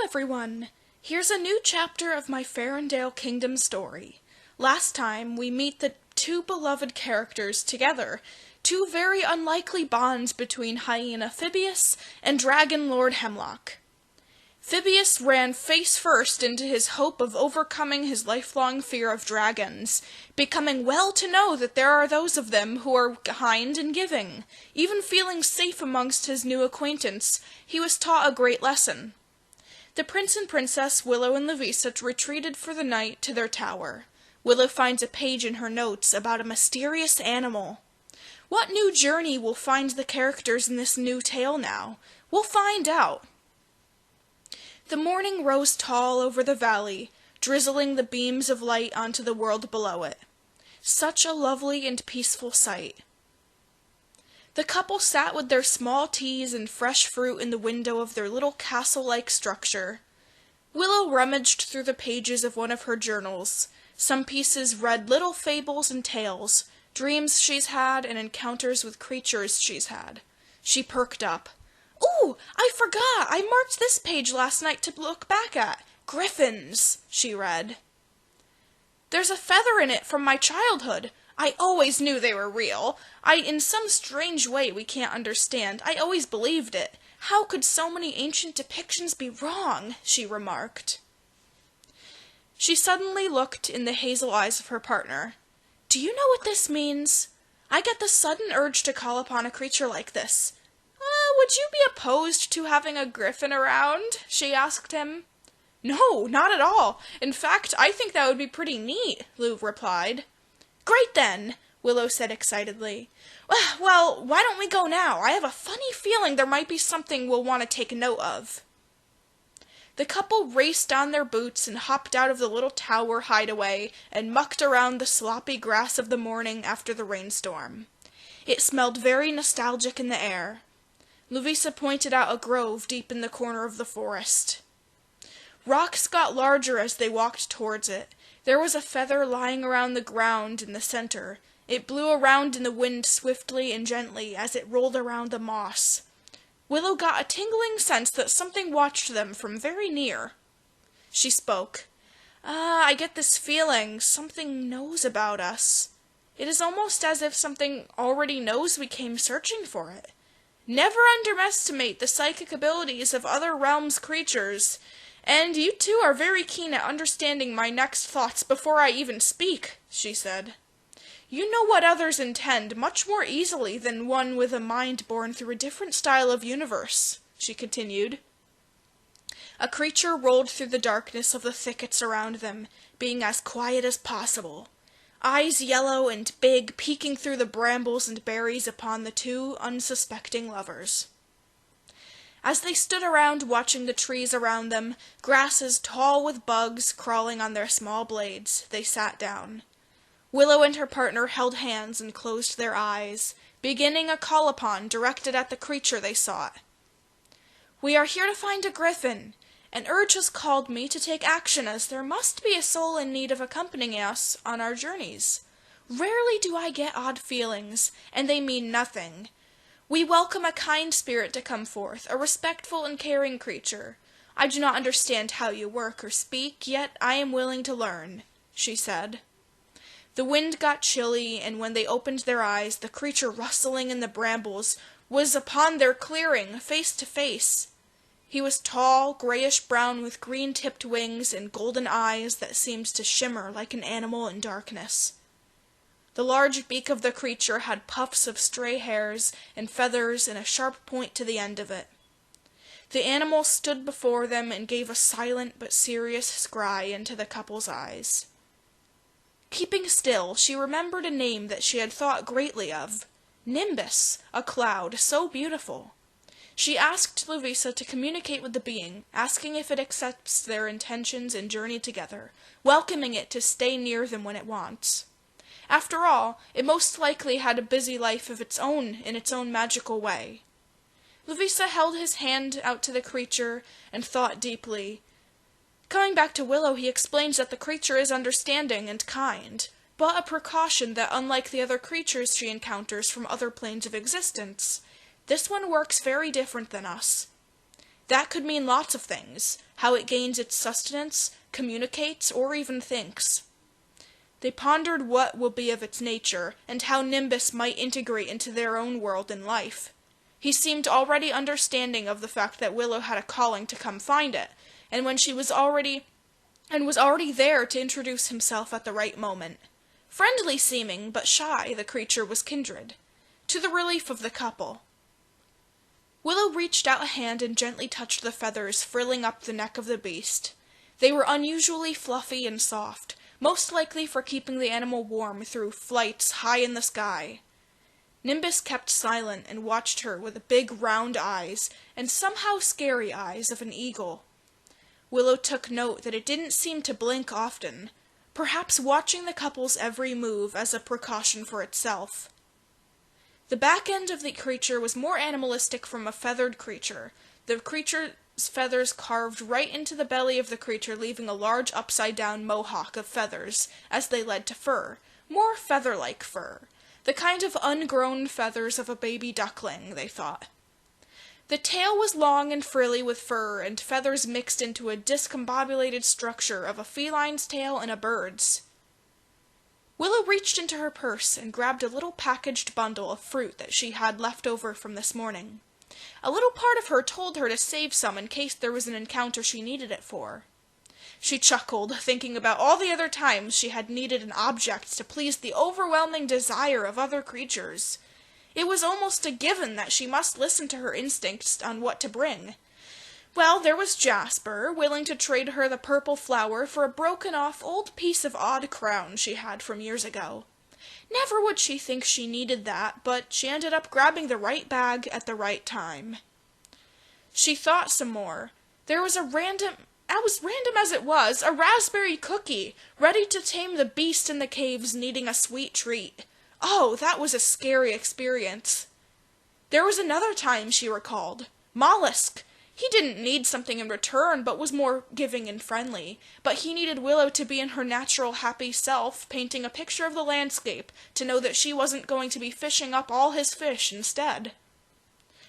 everyone! Here's a new chapter of my Farren Dale Kingdom story. Last time, we meet the two beloved characters together, two very unlikely bonds between Hyena Phibius and Dragon Lord Hemlock. Phibius ran face first into his hope of overcoming his lifelong fear of dragons, becoming well to know that there are those of them who are kind and giving. Even feeling safe amongst his new acquaintance, he was taught a great lesson. The prince and princess, Willow and Louisa, retreated for the night to their tower. Willow finds a page in her notes about a mysterious animal. What new journey will find the characters in this new tale now? We'll find out. The morning rose tall over the valley, drizzling the beams of light onto the world below it. Such a lovely and peaceful sight. The couple sat with their small teas and fresh fruit in the window of their little castle-like structure. Willow rummaged through the pages of one of her journals. Some pieces read little fables and tales, dreams she's had and encounters with creatures she's had. She perked up. "Ooh, I forgot! I marked this page last night to look back at. Griffins," she read. "There's a feather in it from my childhood. I always knew they were real. In some strange way we can't understand, I always believed it. How could so many ancient depictions be wrong?" she remarked. She suddenly looked in the hazel eyes of her partner. "Do you know what this means? I get the sudden urge to call upon a creature like this." "Would you be opposed to having a griffin around?" she asked him. "No, not at all. In fact, I think that would be pretty neat," Lou replied. "Great then," Willow said excitedly. "Well, why don't we go now? I have a funny feeling there might be something we'll want to take note of." The couple raced on their boots and hopped out of the little tower hideaway and mucked around the sloppy grass of the morning after the rainstorm. It smelled very nostalgic in the air. Louisa pointed out a grove deep in the corner of the forest. Rocks got larger as they walked towards it. There was a feather lying around the ground in the center. It blew around in the wind swiftly and gently as it rolled around the moss. Willow got a tingling sense that something watched them from very near. She spoke. I get this feeling something knows about us. It is almost as if something already knows we came searching for it. Never underestimate the psychic abilities of other realms' creatures. And you two are very keen at understanding my next thoughts before I even speak," she said. "You know what others intend much more easily than one with a mind born through a different style of universe," she continued. A creature rolled through the darkness of the thickets around them, being as quiet as possible. Eyes yellow and big, peeking through the brambles and berries upon the two unsuspecting lovers. As they stood around watching the trees around them, grasses tall with bugs crawling on their small blades, they sat down. Willow and her partner held hands and closed their eyes, beginning a call upon directed at the creature they sought. "We are here to find a griffin. An urge has called me to take action as there must be a soul in need of accompanying us on our journeys. Rarely do I get odd feelings, and they mean nothing. We welcome a kind spirit to come forth, a respectful and caring creature. I do not understand how you work or speak, yet I am willing to learn," she said. The wind got chilly, and when they opened their eyes, the creature rustling in the brambles was upon their clearing, face to face. He was tall, grayish-brown with green-tipped wings and golden eyes that seemed to shimmer like an animal in darkness. The large beak of the creature had puffs of stray hairs and feathers and a sharp point to the end of it. The animal stood before them and gave a silent but serious scry into the couple's eyes. Keeping still, she remembered a name that she had thought greatly of. Nimbus, a cloud so beautiful. She asked Louisa to communicate with the being, asking if it accepts their intentions and journey together, welcoming it to stay near them when it wants. After all, it most likely had a busy life of its own in its own magical way. Louisa held his hand out to the creature and thought deeply. Coming back to Willow, he explains that the creature is understanding and kind, but a precaution that unlike the other creatures she encounters from other planes of existence, this one works very different than us. That could mean lots of things: how it gains its sustenance, communicates, or even thinks. They pondered what will be of its nature, and how Nimbus might integrate into their own world and life. He seemed already understanding of the fact that Willow had a calling to come find it, and was already there to introduce himself at the right moment. Friendly seeming, but shy, the creature was kindred, to the relief of the couple. Willow reached out a hand and gently touched the feathers frilling up the neck of the beast. They were unusually fluffy and soft, most likely for keeping the animal warm through flights high in the sky. Nimbus kept silent and watched her with the big round eyes, and somehow scary eyes, of an eagle. Willow took note that it didn't seem to blink often, perhaps watching the couple's every move as a precaution for itself. The back end of the creature was more animalistic from a feathered creature, the creature's feathers carved right into the belly of the creature, leaving a large upside-down mohawk of feathers as they led to fur, more feather-like fur, the kind of ungrown feathers of a baby duckling, they thought. The tail was long and frilly with fur and feathers mixed into a discombobulated structure of a feline's tail and a bird's. Willow reached into her purse and grabbed a little packaged bundle of fruit that she had left over from this morning. A little part of her told her to save some in case there was an encounter she needed it for. She chuckled, thinking about all the other times she had needed an object to please the overwhelming desire of other creatures. It was almost a given that she must listen to her instincts on what to bring. Well, there was Jasper, willing to trade her the purple flower for a broken-off old piece of odd crown she had from years ago. Never would she think she needed that, but she ended up grabbing the right bag at the right time. She thought some more. There was random as it was, a raspberry cookie, ready to tame the beast in the caves needing a sweet treat. Oh, that was a scary experience. There was another time, she recalled. Mollusk. He didn't need something in return, but was more giving and friendly. But he needed Willow to be in her natural happy self, painting a picture of the landscape, to know that she wasn't going to be fishing up all his fish instead.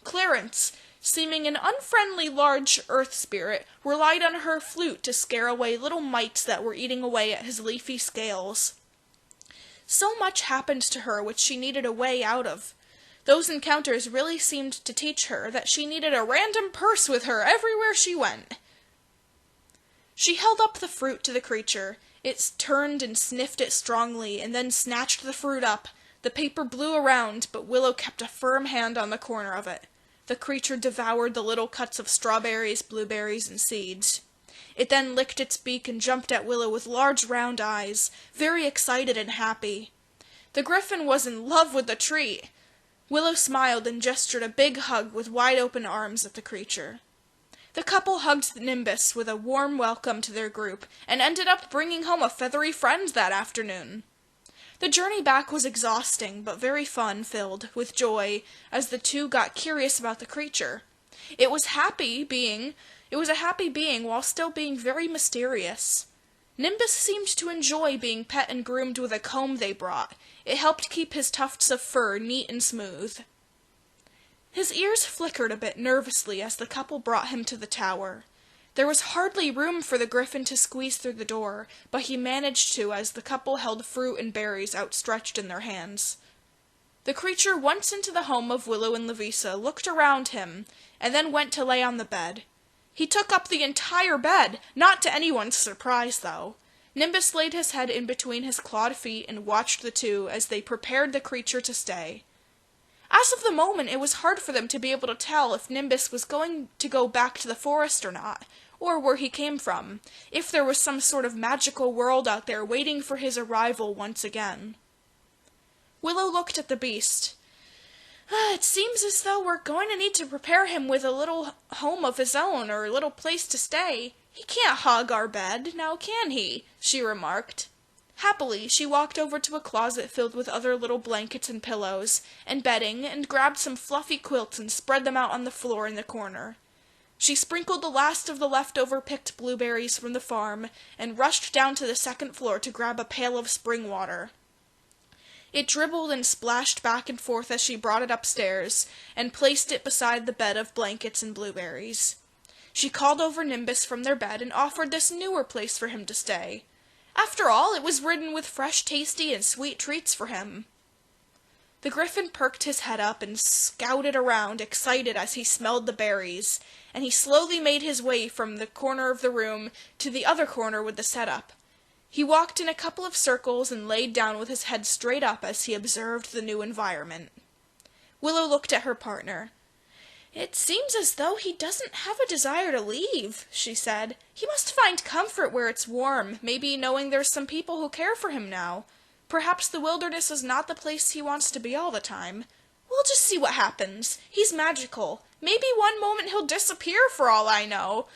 Clarence, seeming an unfriendly large earth spirit, relied on her flute to scare away little mites that were eating away at his leafy scales. So much happened to her which she needed a way out of. Those encounters really seemed to teach her that she needed a random purse with her everywhere she went. She held up the fruit to the creature. It turned and sniffed it strongly, and then snatched the fruit up. The paper blew around, but Willow kept a firm hand on the corner of it. The creature devoured the little cuts of strawberries, blueberries, and seeds. It then licked its beak and jumped at Willow with large round eyes, very excited and happy. The griffin was in love with the treat. Willow smiled and gestured a big hug with wide-open arms at the creature. The couple hugged Nimbus with a warm welcome to their group, and ended up bringing home a feathery friend that afternoon. The journey back was exhausting, but very fun-filled, with joy, as the two got curious about the creature. It was a happy being while still being very mysterious. Nimbus seemed to enjoy being pet and groomed with a comb they brought. It helped keep his tufts of fur neat and smooth. His ears flickered a bit nervously as the couple brought him to the tower. There was hardly room for the griffin to squeeze through the door, but he managed to as the couple held fruit and berries outstretched in their hands. The creature, once into the home of Willow and Lavisa, looked around him, and then went to lay on the bed. He took up the entire bed, not to anyone's surprise, though. Nimbus laid his head in between his clawed feet and watched the two as they prepared the creature to stay. As of the moment, it was hard for them to be able to tell if Nimbus was going to go back to the forest or not, or where he came from, if there was some sort of magical world out there waiting for his arrival once again. Willow looked at the beast. It seems as though we're going to need to prepare him with a little home of his own, or a little place to stay. He can't hog our bed, now can he? She remarked. Happily, she walked over to a closet filled with other little blankets and pillows, and bedding, and grabbed some fluffy quilts and spread them out on the floor in the corner. She sprinkled the last of the leftover picked blueberries from the farm, and rushed down to the second floor to grab a pail of spring water. It dribbled and splashed back and forth as she brought it upstairs, and placed it beside the bed of blankets and blueberries. She called over Nimbus from their bed and offered this newer place for him to stay. After all, it was ridden with fresh, tasty, and sweet treats for him. The Griffin perked his head up and scouted around, excited as he smelled the berries, and he slowly made his way from the corner of the room to the other corner with the setup. He walked in a couple of circles and laid down with his head straight up as he observed the new environment. Willow looked at her partner. "It seems as though he doesn't have a desire to leave," she said. "He must find comfort where it's warm, maybe knowing there's some people who care for him now. Perhaps the wilderness is not the place he wants to be all the time. We'll just see what happens. He's magical. Maybe one moment he'll disappear for all I know.